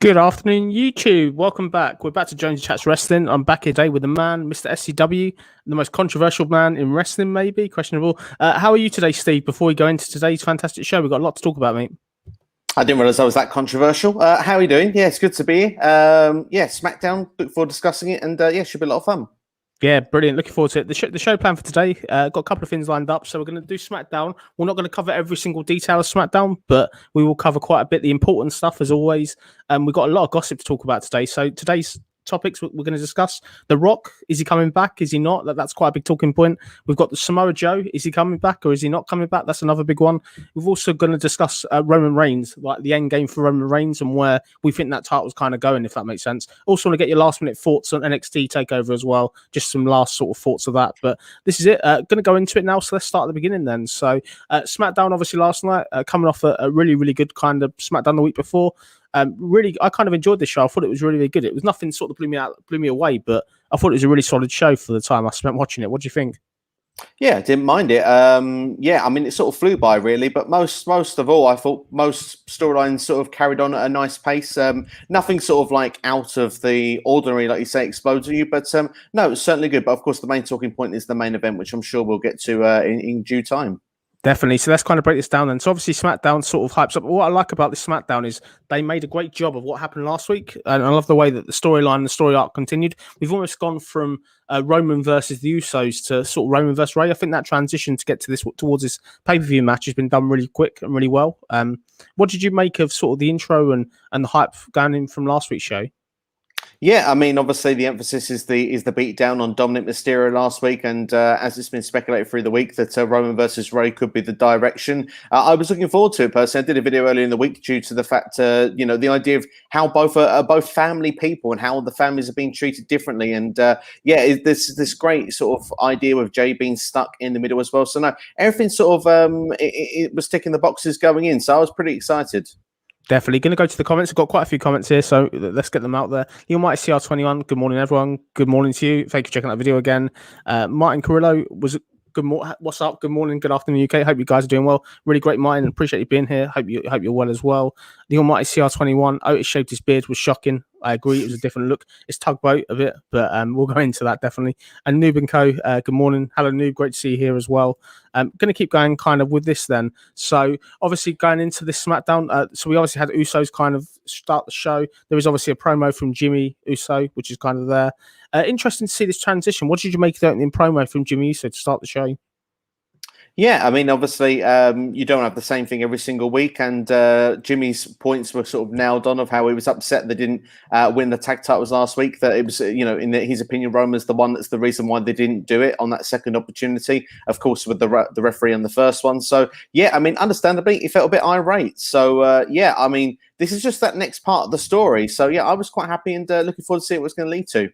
Good afternoon, YouTube. Welcome back. We're back to Jonesy Chats Wrestling. I'm back here today with the man, Mr. SCW, the most controversial man in wrestling, maybe questionable. How are you today, Steve? Before we go into today's fantastic show, we've got a lot to talk about, mate. I didn't realize I was that controversial. How are you doing? Yeah, it's good to be here. Smackdown. Look forward to discussing it, and should be a lot of fun. Yeah, brilliant. Looking forward to it. The show plan for today, got a couple of things lined up. So we're going to do SmackDown. We're not going to cover every single detail of SmackDown, but we will cover quite a bit the important stuff, as always. We've got a lot of gossip to talk about today. So today's topics we're going to discuss: The Rock, is he coming back? Is he not? That's quite a big talking point. We've got the Samoa Joe, is he coming back or is he not coming back? That's another big one. We're also going to discuss Roman Reigns, like the end game for Roman Reigns and where we think that title's kind of going, if that makes sense. Also want to get your last minute thoughts on NXT Takeover as well, just some last sort of thoughts of that. But this is it. Going to go into it now, so let's start at the beginning then. So SmackDown, obviously last night, coming off a really, really good kind of SmackDown the week before. Really, I kind of enjoyed this show. I thought it was really, really good. It was nothing sort of blew me away, but I thought it was a really solid show for the time I spent watching it. What do you think? Yeah, didn't mind it. It sort of flew by really, but most of all, I thought most storylines sort of carried on at a nice pace. Nothing sort of like out of the ordinary, like you say, explodes at you. But no, it's certainly good. But of course, the main talking point is the main event, which I'm sure we'll get to in due time. Definitely. So let's kind of break this down then. So obviously SmackDown sort of hypes up. What I like about this SmackDown is they made a great job of what happened last week. And I love the way that the storyline, the story arc continued. We've almost gone from Roman versus the Usos to sort of Roman versus Ray. I think that transition to get to this towards this pay-per-view match has been done really quick and really well. What did you make of sort of the intro and the hype going in from last week's show? Yeah, I mean, obviously the emphasis is the beat down on Dominic Mysterio last week, and as it's been speculated through the week that Roman versus Ray could be the direction. I was looking forward to it personally. I did a video earlier in the week due to the fact, the idea of how both are both family people and how the families are being treated differently, and this great sort of idea of Jay being stuck in the middle as well. So no, everything sort of it was ticking the boxes going in, so I was pretty excited. Definitely going to go to the comments. I've got quite a few comments here, so let's get them out there. You might CR21. Good morning, everyone. Good morning to you. Thank you for checking that video again. Martin Carrillo was good morning. What's up? Good morning. Good afternoon, UK. Hope you guys are doing well. Really great, Martin. Appreciate you being here. Hope you're well as well. The Almighty CR21. Otis shaved his beard was shocking. I agree. It was a different look. It's tugboat a bit, but we'll go into that definitely. And Noob and Co. Good morning. Hello, Noob. Great to see you here as well. Going to keep going kind of with this then. So obviously going into this SmackDown, so we obviously had Usos kind of start the show. There was obviously a promo from Jimmy Uso, which is kind of there. Interesting to see this transition. What did you make of the opening promo from Jimmy Uso to start the show? Yeah, I mean, obviously, you don't have the same thing every single week, and Jimmy's points were sort of nailed on of how he was upset they didn't win the tag titles last week. That it was, in his opinion, Roman's the one that's the reason why they didn't do it on that second opportunity. Of course, with the referee on the first one. So yeah, I mean, understandably, he felt a bit irate. So I mean, this is just that next part of the story. So yeah, I was quite happy and looking forward to see what it's going to lead to.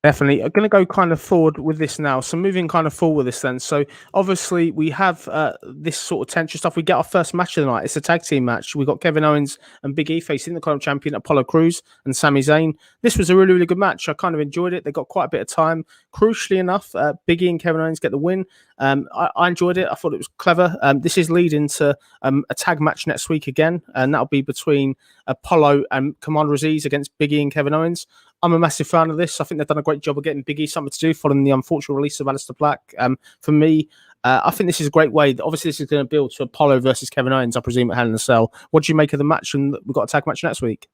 Definitely. I'm going to go kind of forward with this now. So moving kind of forward with this then. So obviously we have this sort of tension stuff. We get our first match of the night. It's a tag team match. We got Kevin Owens and Big E facing the current champion Apollo Crews and Sami Zayn. This was a really, really good match. I kind of enjoyed it. They got quite a bit of time. Crucially enough, Big E and Kevin Owens get the win. I enjoyed it. I thought it was clever. This is leading to a tag match next week again, and that'll be between Apollo and Commander Aziz against Big E and Kevin Owens. I'm a massive fan of this. I think they've done a great job of getting Big E something to do following the unfortunate release of Aleister Black. For me, I think this is a great way. Obviously, this is going to build to Apollo versus Kevin Owens, I presume, at Hell in a Cell. What do you make of the match? And we've got a tag match next week.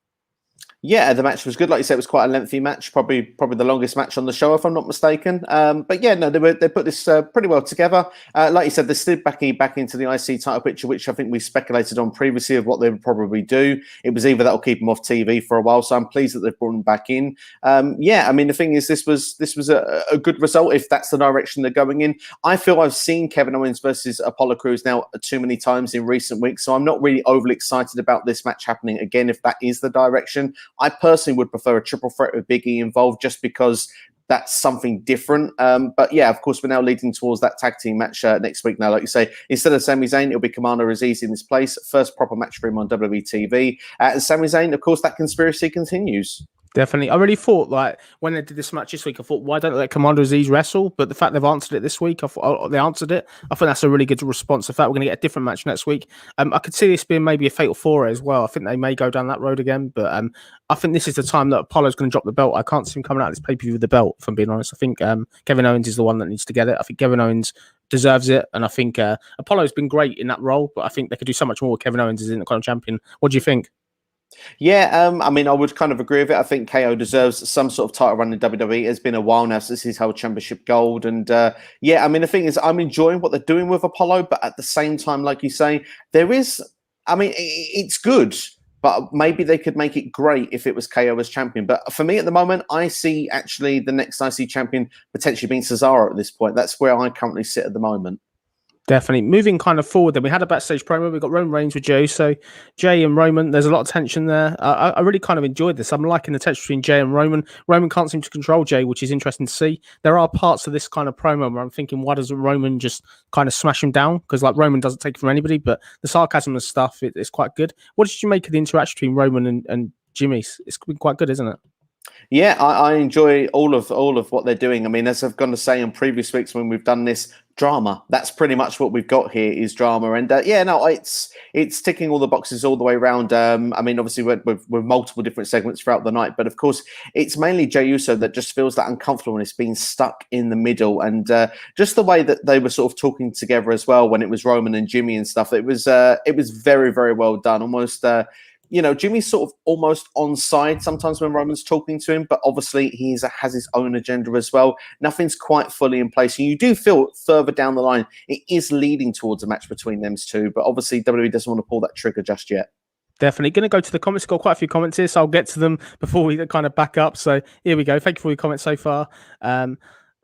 Yeah, the match was good. Like you said, it was quite a lengthy match, probably the longest match on the show, if I'm not mistaken. But yeah, no, they put this pretty well together. Like you said, they slid back into the IC title picture, which I think we speculated on previously of what they would probably do. It was either that'll keep them off TV for a while, so I'm pleased that they've brought them back in. Yeah, I mean, the thing is, this was a good result if that's the direction they're going in. I feel I've seen Kevin Owens versus Apollo Crews now too many times in recent weeks, so I'm not really overly excited about this match happening again if that is the direction. I personally would prefer a triple threat with Big E involved just because that's something different. But yeah, of course, we're now leading towards that tag team match next week now. Like you say, instead of Sami Zayn, it'll be Commander Aziz in this place. First proper match for him on WWE TV. And Sami Zayn, of course, that conspiracy continues. Definitely. I really thought, like, when they did this match this week, I thought, why don't they let Commander Aziz wrestle? But the fact they've answered it this week, I thought they answered it. I think that's a really good response. The fact we're going to get a different match next week. I could see this being maybe a fatal four as well. I think they may go down that road again. But I think this is the time that Apollo's going to drop the belt. I can't see him coming out of this pay-per-view with the belt, if I'm being honest. I think Kevin Owens is the one that needs to get it. I think Kevin Owens deserves it. And I think Apollo's been great in that role. But I think they could do so much more with Kevin Owens as Intercontinental Champion. What do you think? Yeah, I mean, I would kind of agree with it. I think KO deserves some sort of title run in WWE. It's been a while now since he's held championship gold. And yeah, I mean, the thing is, I'm enjoying what they're doing with Apollo, but at the same time, like you say, it's good, but maybe they could make it great if it was KO as champion. But for me at the moment, I see actually the next IC champion potentially being Cesaro at this point. That's where I currently sit at the moment. Definitely. Moving kind of forward, then we had a backstage promo. We got Roman Reigns with Jey. So Jey and Roman, there's a lot of tension there. I really kind of enjoyed this. I'm liking the tension between Jey and Roman. Roman can't seem to control Jey, which is interesting to see. There are parts of this kind of promo where I'm thinking, why doesn't Roman just kind of smash him down? Because like Roman doesn't take it from anybody, but the sarcasm and stuff, it's quite good. What did you make of the interaction between Roman and Jimmy? It's been quite good, isn't it? Yeah, I enjoy all of what they're doing. I mean, as I've gone to say in previous weeks when we've done this, drama. That's pretty much what we've got here is drama. And it's ticking all the boxes all the way around. I mean, obviously with multiple different segments throughout the night, but of course it's mainly Jey Uso that just feels that uncomfortableness being stuck in the middle. And just the way that they were sort of talking together as well when it was Roman and Jimmy and stuff, it was very, very well done. Almost Jimmy's sort of almost on side sometimes when Roman's talking to him, but obviously he has his own agenda as well. Nothing's quite fully in place. And you do feel further down the line, it is leading towards a match between them two, but obviously WWE doesn't want to pull that trigger just yet. Definitely. Going to go to the comments. Got quite a few comments here, so I'll get to them before we kind of back up. So here we go. Thank you for your comments so far.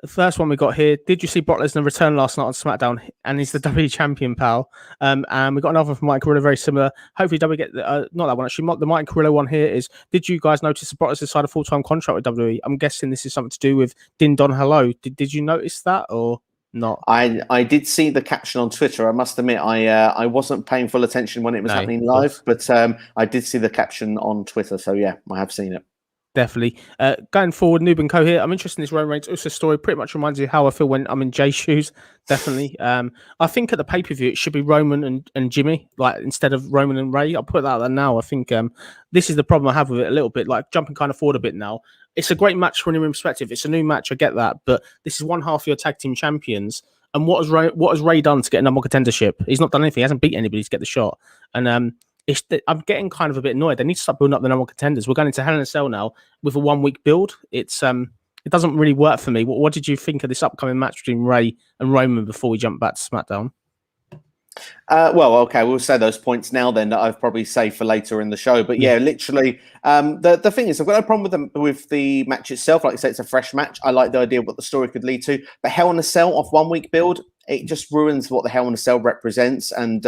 The first one we got here. Did you see Brock Lesnar return last night on SmackDown? And he's the WWE champion, pal. And we got another from Mike Carrillo, very similar. Hopefully, WWE get not that one actually. The Mike Carrillo one here is: did you guys notice that Brock Lesnar signed a full-time contract with WWE? I'm guessing this is something to do with Din Don Hello. Did you notice that or not? I did see the caption on Twitter. I must admit, I wasn't paying full attention when it was happening live, but I did see the caption on Twitter. So yeah, I have seen it. Definitely. Going forward, Noob and Co here. I'm interested in this Roman Reigns Uso story. Pretty much reminds me of how I feel when I'm in Jay's shoes. Definitely. I think at the pay-per-view, it should be Roman and Jimmy, like instead of Roman and Ray. I'll put that out there now. I think this is the problem I have with it a little bit, like jumping kind of forward a bit now. It's a great match from your perspective. It's a new match. I get that. But this is one half of your tag team champions. And what has Ray done to get a number one contendership? He's not done anything. He hasn't beat anybody to get the shot. And I'm getting kind of a bit annoyed. They need to start building up the number one contenders. We're going into Hell in a Cell now with a 1 week build. It doesn't really work for me. What did you think of this upcoming match between Ray and Roman before we jump back to SmackDown? Well, okay, we'll say those points now then that I've probably saved for later in the show. But yeah, literally, the thing is, I've got no problem with the match itself. Like I said, it's a fresh match. I like the idea of what the story could lead to. But Hell in a Cell off 1 week build, it just ruins what the Hell in a Cell represents. And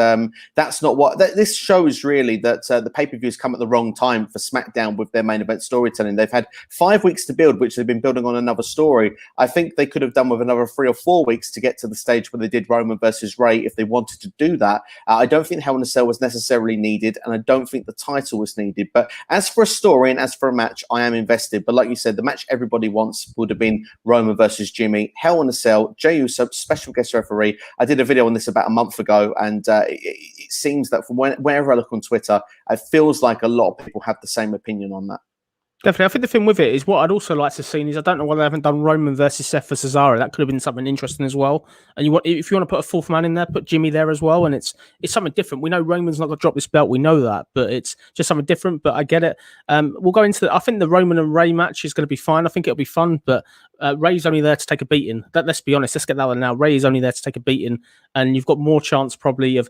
that's not what this shows really, that the pay-per-views come at the wrong time for SmackDown with their main event storytelling. They've had 5 weeks to build, which they've been building on another story. I think they could have done with another 3 or 4 weeks to get to the stage where they did Roman versus Ray if they wanted to do that. I don't think Hell in a Cell was necessarily needed, and I don't think the title was needed. But as for a story and as for a match, I am invested. But like you said, the match everybody wants would have been Roman versus Jimmy. Hell in a Cell, Jey Uso, special guest referee. I did a video on this about a month ago, and it seems that from wherever I look on Twitter, it feels like a lot of people have the same opinion on that. Definitely. I think the thing with it is what I'd also like to see is I don't know why they haven't done Roman versus Seth for Cesaro. That could have been something interesting as well. And if you want to put a fourth man in there, put Jimmy there as well. And it's something different. We know Roman's not going to drop this belt. We know that, but it's just something different. But I get it. We'll go into I think the Roman and Ray match is going to be fine. I think it'll be fun, but Ray's only there to take a beating. Let's be honest. Let's get that one now. Ray is only there to take a beating, and you've got more chance probably of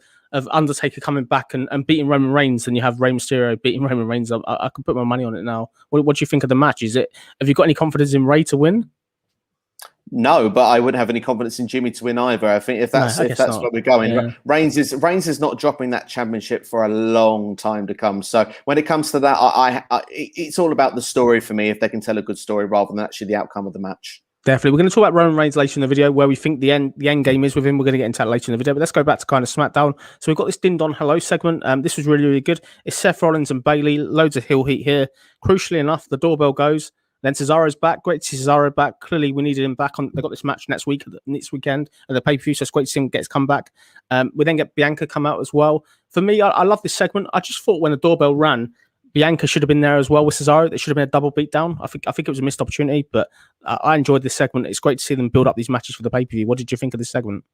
Undertaker coming back and beating Roman Reigns than you have Rey Mysterio beating Roman Reigns. I can put my money on it now. What do you think of the match? Have you got any confidence in Ray to win? No, but I wouldn't have any confidence in Jimmy to win either. I think if that's where we're going, yeah. Reigns is not dropping that championship for a long time to come. So when it comes to that, it's all about the story for me. If they can tell a good story rather than actually the outcome of the match. Definitely. We're going to talk about Roman Reigns later in the video, where we think the end game is with him. We're going to get into that later in the video, but let's go back to kind of SmackDown. So we've got this Ding Dong Hello segment. This was really, really good. It's Seth Rollins and Bayley. Loads of heel heat here. Crucially enough, the doorbell goes. Then Cesaro's back. Great to see Cesaro back. Clearly, we needed him back. They got this match next weekend at the pay-per-view, so it's great to see him get his comeback. We then get Bianca come out as well. For me, I love this segment. I just thought when the doorbell ran, Bianca should have been there as well with Cesaro. There should have been a double beatdown. I think it was a missed opportunity, but I enjoyed this segment. It's great to see them build up these matches for the pay-per-view. What did you think of this segment?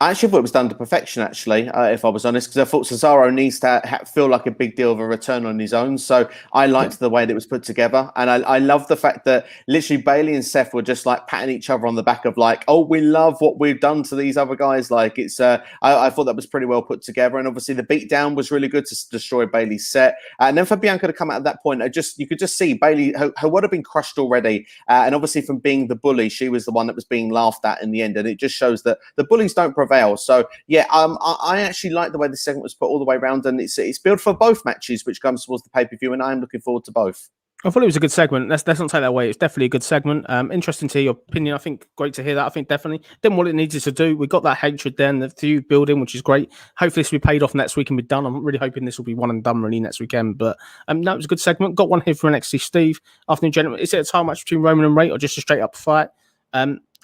I actually thought it was done to perfection, actually, if I was honest, because I thought Cesaro needs to feel like a big deal of a return on his own. So I liked the way that it was put together. And I love the fact that literally Bayley and Seth were just like patting each other on the back of like, oh, we love what we've done to these other guys. Like it's, I thought that was pretty well put together. And obviously the beatdown was really good to destroy Bayley's set. And then for Bianca to come out at that point, you could just see Bayley, her would have been crushed already. And obviously from being the bully, she was the one that was being laughed at in the end. And it just shows that the bullies don't prevail. So yeah, I actually like the way the segment was put all the way around, and it's built for both matches, which comes towards the pay-per-view, and I am looking forward to both. I thought it was a good segment. Let's not take that away. It's definitely a good segment. Interesting to hear your opinion. I think great to hear that. I think definitely did what it needed to do. We got that hatred then, the feud building, which is great. Hopefully this will be paid off next week and be done. I'm really hoping this will be one and done really next weekend. But no, it was a good segment. Got one here for Nxt Steve. Afternoon, gentlemen. Is it a title match between Roman and Ray or just a straight up fight?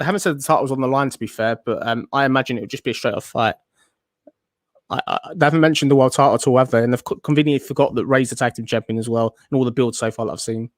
They haven't said the title's on the line, to be fair, but I imagine it would just be a straight up fight. They haven't mentioned the world title at all, have they? And they've conveniently forgot that Ray's the tag team champion as well, and all the builds so far that I've seen.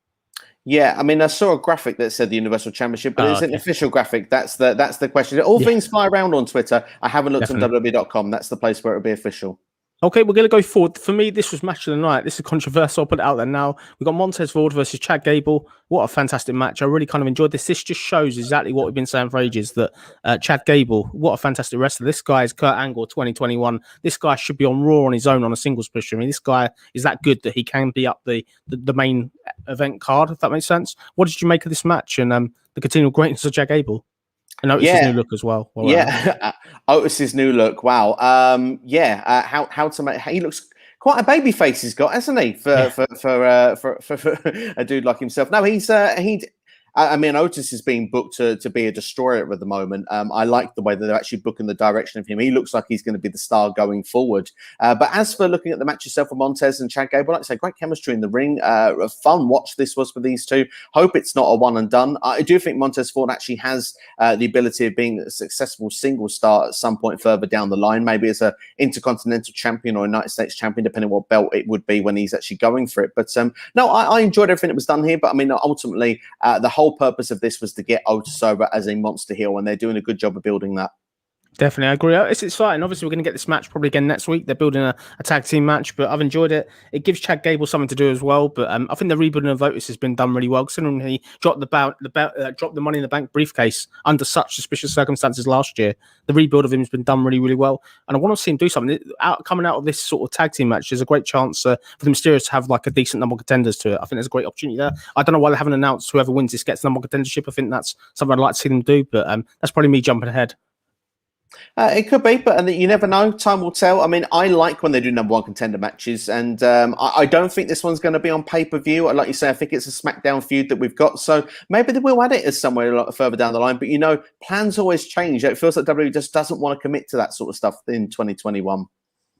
Yeah, I mean, I saw a graphic that said the Universal Championship, but it's an official graphic. That's the question. All things fly around on Twitter. I haven't looked on WWE.com. That's the place where it'll be official. Okay, we're going to go forward. For me, this was match of the night. This is controversial. I'll put it out there now. We've got Montez Ford versus Chad Gable. What a fantastic match. I really kind of enjoyed this. This just shows exactly what we've been saying for ages, that Chad Gable, what a fantastic wrestler. This guy is Kurt Angle 2021. This guy should be on Raw on his own on a singles push. I mean, this guy is that good that he can be up the main event card, if that makes sense. What did you make of this match and the continual greatness of Chad Gable? And Otis's new look as well. Otis's new look. Wow. How to make? He looks quite a baby face. He's got, hasn't he? For a dude like himself. No, I mean, Otis is being booked to be a destroyer at the moment. I like the way that they're actually booking the direction of him. He looks like he's going to be the star going forward. But as for looking at the match itself for Montez and Chad Gable, like I say, great chemistry in the ring. A fun watch this was for these two. Hope it's not a one and done. I do think Montez Ford actually has the ability of being a successful single star at some point further down the line, maybe as a intercontinental champion or a United States champion, depending on what belt it would be when he's actually going for it. But no, I enjoyed everything that was done here. But I mean, ultimately, the whole purpose of this was to get Otis over as a monster heel, and they're doing a good job of building that. Definitely, I agree. It's exciting. Obviously, we're going to get this match probably again next week. They're building a tag team match, but I've enjoyed it. It gives Chad Gable something to do as well. But I think the rebuilding of Otis has been done really well, considering he dropped dropped the Money in the Bank briefcase under such suspicious circumstances last year. The rebuild of him has been done really, really well, and I want to see him do something. Coming out of this sort of tag team match, there's a great chance for the Mysterios to have like a decent number of contenders to it. I think there's a great opportunity there. I don't know why they haven't announced whoever wins this gets the number one contendership. I think that's something I'd like to see them do, but that's probably me jumping ahead. It could be, but you never know. Time will tell. I mean, I like when they do number one contender matches, and I don't think this one's going to be on pay-per-view. Like you say, I think it's a SmackDown feud that we've got, so maybe they will add it as somewhere a lot further down the line. But, plans always change. It feels like WWE just doesn't want to commit to that sort of stuff in 2021.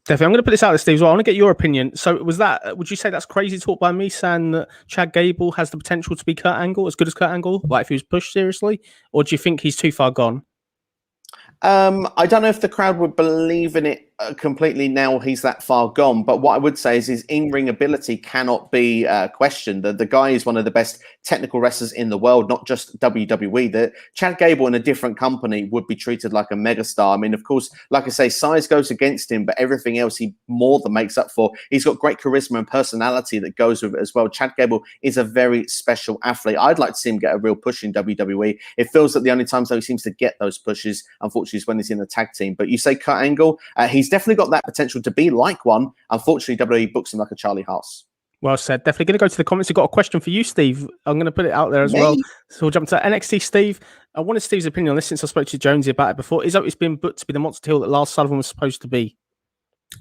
Definitely. I'm going to put this out there, Steve, as well. I want to get your opinion. So would you say that's crazy talk by me saying that Chad Gable has the potential to be Kurt Angle, as good as Kurt Angle, like if he was pushed seriously? Or do you think he's too far gone? I don't know if the crowd would believe in it completely now he's that far gone, but what I would say is his in-ring ability cannot be questioned. The guy is one of the best technical wrestlers in the world, not just WWE. That Chad Gable in a different company would be treated like a megastar. I mean, of course, like I say, size goes against him, but everything else he more than makes up for. He's got great charisma and personality that goes with it as well. Chad Gable is a very special athlete. I'd like to see him get a real push in WWE. It feels that the only times though he seems to get those pushes, unfortunately, is when he's in the tag team. But you say Kurt Angle, he's definitely got that potential to be like one. Unfortunately, WWE books him like a Charlie Haas. Well said. Definitely going to go to the comments. We've got a question for you, Steve. I'm going to put it out there as well. So we'll jump to NXT Steve. I wanted Steve's opinion on this since I spoke to Jonesy about it before. Is Otis being booked to be the monster heel that Lars Sullivan was supposed to be?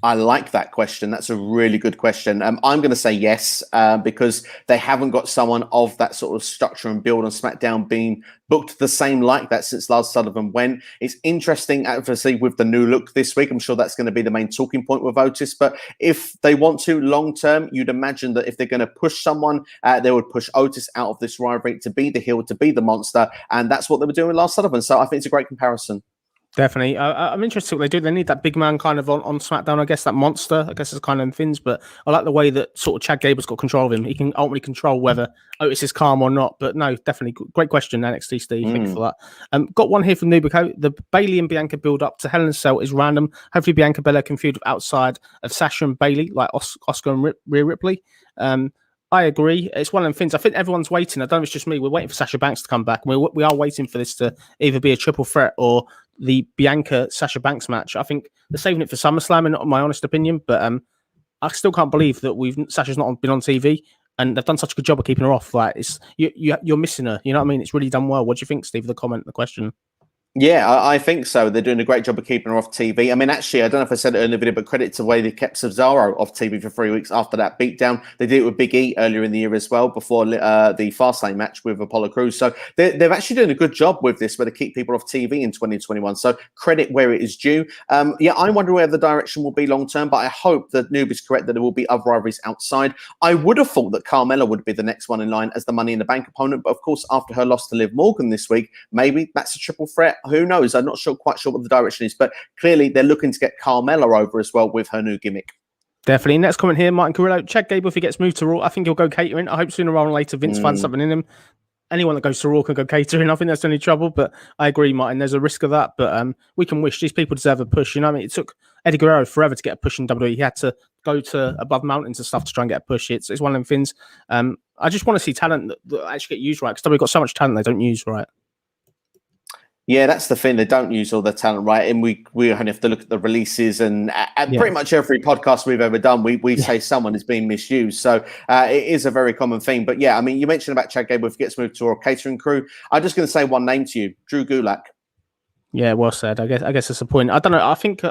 I like that question. That's a really good question. I'm going to say yes, because they haven't got someone of that sort of structure and build on SmackDown being booked the same like that since Lars Sullivan went. It's interesting, obviously, with the new look this week. I'm sure that's going to be the main talking point with Otis. But if they want to long term, you'd imagine that if they're going to push someone, they would push Otis out of this rivalry to be the heel, to be the monster. And that's what they were doing with Lars Sullivan. So I think it's a great comparison. Definitely. I'm interested what they do. They need that big man kind of on SmackDown, I guess, that monster, I guess, is kind of things. But I like the way that sort of Chad Gable's got control of him. He can ultimately control whether Otis is calm or not. But no, definitely. Great question, NXT Steve. Thank you for that. Got one here from Nubico. The Bailey and Bianca build up to Hell in a Cell is random. Hopefully Bianca Belair can feud outside of Sasha and Bailey, like Oscar and Rhea Ripley. I agree. It's one of them things. I think everyone's waiting. I don't know if it's just me. We're waiting for Sasha Banks to come back. We are waiting for this to either be a triple threat or the Bianca-Sasha Banks match. I think they're saving it for SummerSlam, in my honest opinion. But I still can't believe that Sasha's not been on TV, and they've done such a good job of keeping her off. Like you're missing her. You know what I mean? It's really done well. What do you think, Steve? The comment, the question. Yeah, I think so. They're doing a great job of keeping her off TV. I mean, actually, I don't know if I said it in the video, but credit to the way they kept Cesaro off TV for 3 weeks after that beatdown. They did it with Big E earlier in the year as well, before the Fastlane match with Apollo Crews. So they're actually doing a good job with this, where they keep people off TV in 2021. So credit where it is due. Yeah, I wonder where the direction will be long term, but I hope that Noob is correct that there will be other rivalries outside. I would have thought that Carmella would be the next one in line as the Money in the Bank opponent, but of course, after her loss to Liv Morgan this week, maybe that's a triple threat. Who knows? I'm not quite sure what the direction is, but clearly they're looking to get Carmella over as well with her new gimmick. Definitely. Next comment here, Martin Carrillo. Chad Gable, if he gets moved to Raw, I think he'll go catering. I hope sooner rather than later Vince finds something in him. Anyone that goes to Raw can go catering. I think that's the only trouble, but I agree, Martin. There's a risk of that, but we can wish. These people deserve a push. You know what I mean? It took Eddie Guerrero forever to get a push in WWE. He had to go to above mountains and stuff to try and get a push. It's one of them things. I just want to see talent that actually get used right, because WWE got so much talent they don't use right. Yeah, that's the thing. They don't use all their talent right, and we have to look at the releases and pretty much every podcast we've ever done, we say someone is being misused. So it is a very common theme. But yeah, I mean, you mentioned about Chad Gable if he gets moved to a catering crew. I'm just going to say one name to you, Drew Gulak. Yeah, well said. I guess that's the point. I don't know. I think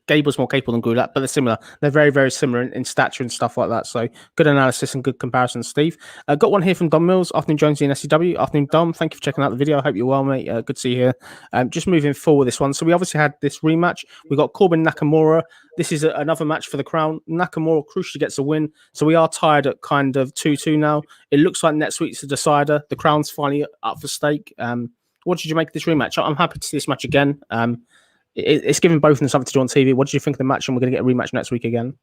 Gable's more capable than Gulak, but they're similar. They're very, very similar in stature and stuff like that. So good analysis and good comparison, Steve. Got one here from Dom Mills. Afternoon, Jonesy and SCW. Afternoon, Dom. Thank you for checking out the video. I hope you're well, mate. Good to see you here. Just moving forward this one. So we obviously had this rematch. We got Corbin Nakamura. This is another match for the crown. Nakamura crucially gets a win. So we are tied at kind of 2-2 now. It looks like next week's the decider. The crown's finally up for stake. What did you make of this rematch? I'm happy to see this match again. It's giving both of them something to do on TV. What did you think of the match? And we're going to get a rematch next week again.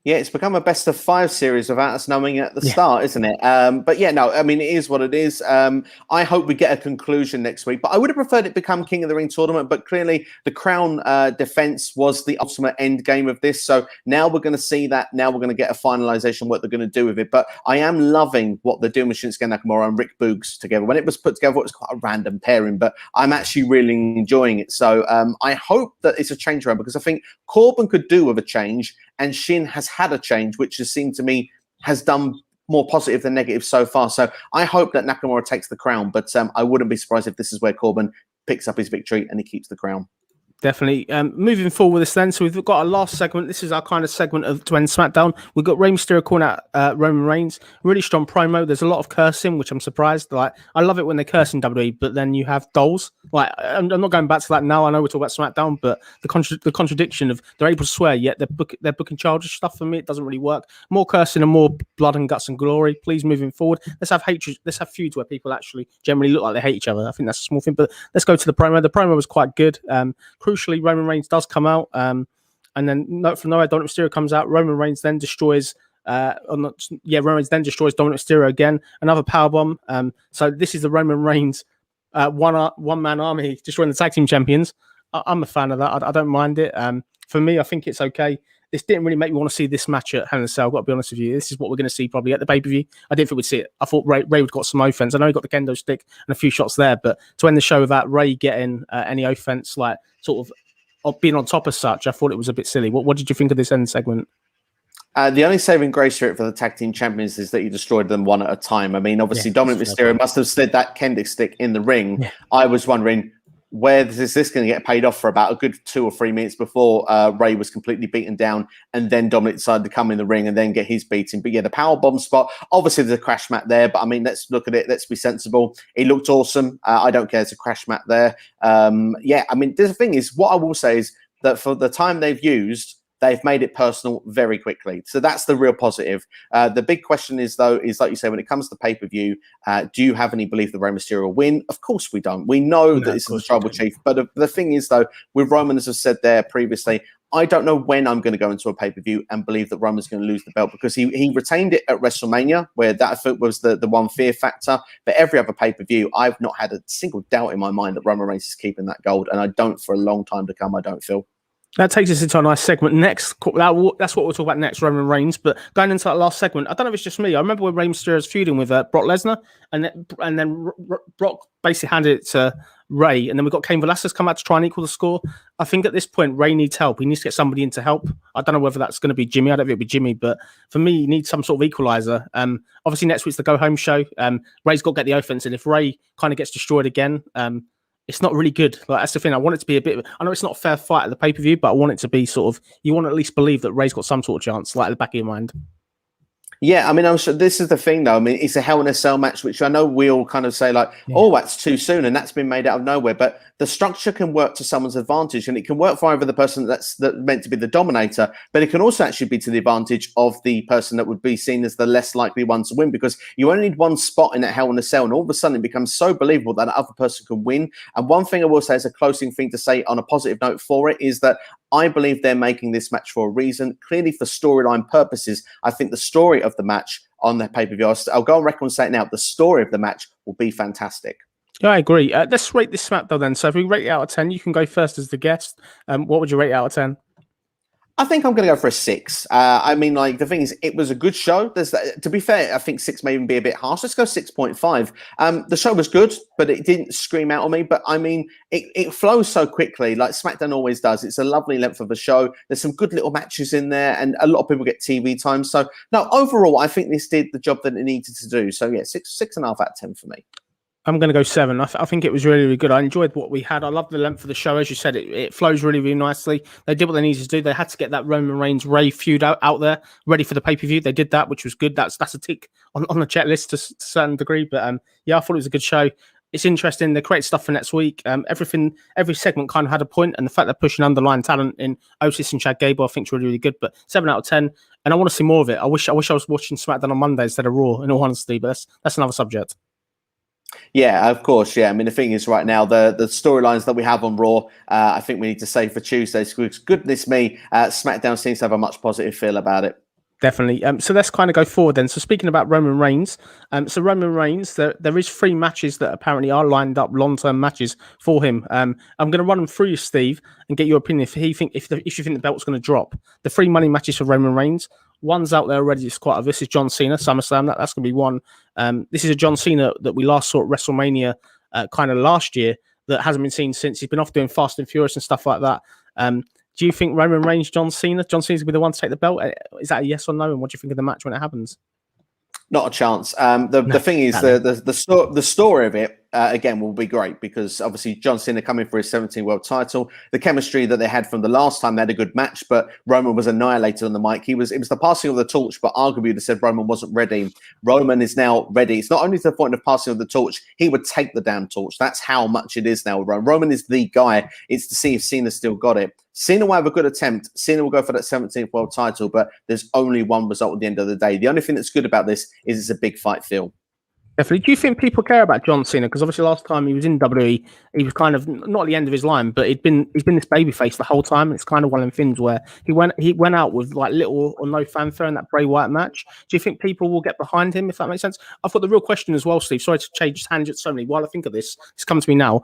Yeah, it's become a best of 5 series without us knowing at the start, isn't it? But yeah, no, I mean, it is what it is. I hope we get a conclusion next week, but I would have preferred it become King of the Ring tournament, but clearly the crown defense was the ultimate end game of this. So now we're going to see that. Now we're going to get a finalization what they're going to do with it. But I am loving what they're doing with Shinsuke Nakamura and Rick Boogs together. When it was put together, it was quite a random pairing, but I'm actually really enjoying it. So I hope that it's a change around, because I think Corbin could do with a change, and Shin has had a change, which has seemed to me has done more positive than negative so far. So I hope that Nakamura takes the crown, but I wouldn't be surprised if this is where Corbin picks up his victory and he keeps the crown. Definitely. Moving forward with this then, so we've got our last segment. This is our kind of segment of to end SmackDown. We've got Rey Mysterio calling out Roman Reigns. Really strong promo. There's a lot of cursing, which I'm surprised. Like, I love it when they curse in WWE, but then you have dolls. Like, I'm not going back to that now. I know we're talking about SmackDown, but the contradiction of they're able to swear, yet they're booking childish stuff. For me, it doesn't really work. More cursing and more blood and guts and glory. Please, moving forward, let's have hatred. Let's have feuds where people actually generally look like they hate each other. I think that's a small thing, but let's go to the promo. The promo was quite good. Crucially, Roman Reigns does come out, and then from nowhere, Dominic Mysterio comes out. Roman Reigns then destroys. Roman Reigns then destroys Dominic Mysterio again. Another powerbomb. So this is the Roman Reigns one man army destroying the tag team champions. I'm a fan of that. I don't mind it. For me, I think it's okay. This didn't really make me want to see this match at Hell in a Cell. I've got to be honest with you. This is what we're going to see probably at the pay-per-view. I didn't think we'd see it. I thought Ray would got some offense. I know he got the kendo stick and a few shots there, but to end the show without Ray getting any offense, like sort of being on top of such, I thought it was a bit silly. What did you think of this end segment? The only saving grace for it for the tag team champions is that you destroyed them one at a time. I mean, obviously, Dominic Mysterio must have slid that kendo stick in the ring. Yeah. I was wondering, where is this going to get paid off for about a good 2 or 3 minutes before Ray was completely beaten down, and then Dominic decided to come in the ring and then get his beating. But yeah, the power bomb spot, obviously there's a crash mat there, but I mean, let's look at it. Let's be sensible. It looked awesome. I don't care. There's a crash mat there. Yeah, I mean, the thing is, what I will say is that for the time they've used, they've made it personal very quickly. So that's the real positive. The big question is, though, is like you say, when it comes to pay-per-view, do you have any belief that Rey Mysterio will win? Of course we don't. We know that this is a tribal chief. But the thing is, though, with Roman, as I've said there previously, I don't know when I'm going to go into a pay-per-view and believe that Roman's going to lose the belt, because he retained it at WrestleMania, where that was the one fear factor. But every other pay-per-view, I've not had a single doubt in my mind that Roman Reigns is keeping that gold, and I don't for a long time to come, I don't feel. That takes us into a nice segment next. That's what we'll talk about next, Roman Reigns. But going into that last segment, I don't know if it's just me. I remember when Rey Mysterio was feuding with Brock Lesnar, and then Brock basically handed it to Ray, and then we got Cain Velasquez come out to try and equal the score. I think at this point, Ray needs help. He needs to get somebody in to help. I don't know whether that's going to be Jimmy. I don't think it'll be Jimmy, but for me, he needs some sort of equalizer. Obviously, next week's the go home show. Ray's got to get the offense, and if Ray kind of gets destroyed again, it's not really good. Like, that's the thing. I want it to be a bit. I know it's not a fair fight at the pay-per-view, but I want it to be sort of. You want to at least believe that Ray's got some sort of chance, like at the back of your mind. Yeah, I mean, I'm sure this is the thing, though. I mean, it's a Hell in a Cell match, which I know we all kind of say like, oh, that's too soon, and that's been made out of nowhere. But the structure can work to someone's advantage, and it can work for either the person that's meant to be the dominator, but it can also actually be to the advantage of the person that would be seen as the less likely one to win, because you only need one spot in that Hell in a Cell, and all of a sudden it becomes so believable that the other person can win. And one thing I will say is a closing thing to say on a positive note for it is that I believe they're making this match for a reason. Clearly, for storyline purposes, I think the story of the match on the pay-per-view, I'll go on record and say it now, the story of the match will be fantastic. Yeah, I agree. Let's rate this SmackDown then. So if we rate it out of 10, you can go first as the guest. What would you rate it out of 10? I think I'm going to go for a 6. I mean, like, the thing is, it was a good show. To be fair, I think 6 may even be a bit harsh. Let's go 6.5. The show was good, but it didn't scream out on me. But I mean, it flows so quickly, like SmackDown always does. It's a lovely length of a show. There's some good little matches in there, and a lot of people get TV time. So, no, overall, I think this did the job that it needed to do. So, yeah, 6.5 out of 10 for me. I'm going to go 7. I think it was really, really good. I enjoyed what we had. I love the length of the show. As you said, it flows really, really nicely. They did what they needed to do. They had to get that Roman Reigns Ray feud out there, ready for the pay-per-view. They did that, which was good. That's a tick on the checklist to a certain degree. But yeah, I thought it was a good show. It's interesting. They create stuff for next week. Every segment kind of had a point, and the fact they're pushing underlying talent in Otis and Chad Gable, I think, is really, really good. But 7 out of 10, and I want to see more of it. I wish I was watching SmackDown on Monday instead of Raw, in all honesty. But that's another subject. Yeah, of course. Yeah, I mean, the thing is, right now, the storylines that we have on Raw, I think we need to save for Tuesday. Goodness me, SmackDown seems to have a much positive feel about it. Definitely. So let's kind of go forward then. So speaking about Roman Reigns, Roman Reigns, there is 3 matches that apparently are lined up, long-term matches for him. I'm going to run them through you, Steve, and get your opinion if you think the belt's going to drop. The 3 money matches for Roman Reigns. One's out there already. It's quite obvious. This is John Cena, SummerSlam. That's going to be one. This is a John Cena that we last saw at WrestleMania kind of last year that hasn't been seen since. He's been off doing Fast and Furious and stuff like that. Do you think Roman Reigns, John Cena's going to be the one to take the belt? Is that a yes or no? And what do you think of the match when it happens? Not a chance. The thing is, the story of it, again, will be great, because obviously John Cena coming for his 17th world title, the chemistry that they had from the last time, they had a good match, but Roman was annihilated on the mic. It was the passing of the torch, but arguably they said Roman wasn't ready. Roman is now ready. It's not only to the point of passing of the torch, he would take the damn torch. That's how much it is now. Roman is the guy. It's to see if Cena still got it. Cena will have a good attempt. Cena will go for that 17th world title, but there's only one result at the end of the day. The only thing that's good about this is it's a big fight feel. Definitely. Do you think people care about John Cena? Because obviously last time he was in WWE, he was kind of not at the end of his line, but he's been this babyface the whole time. It's kind of one of them things where he went out with like little or no fanfare in that Bray Wyatt match. Do you think people will get behind him, if that makes sense? I've got the real question as well, Steve. Sorry to change tangents so many. While I think of this, it's come to me now.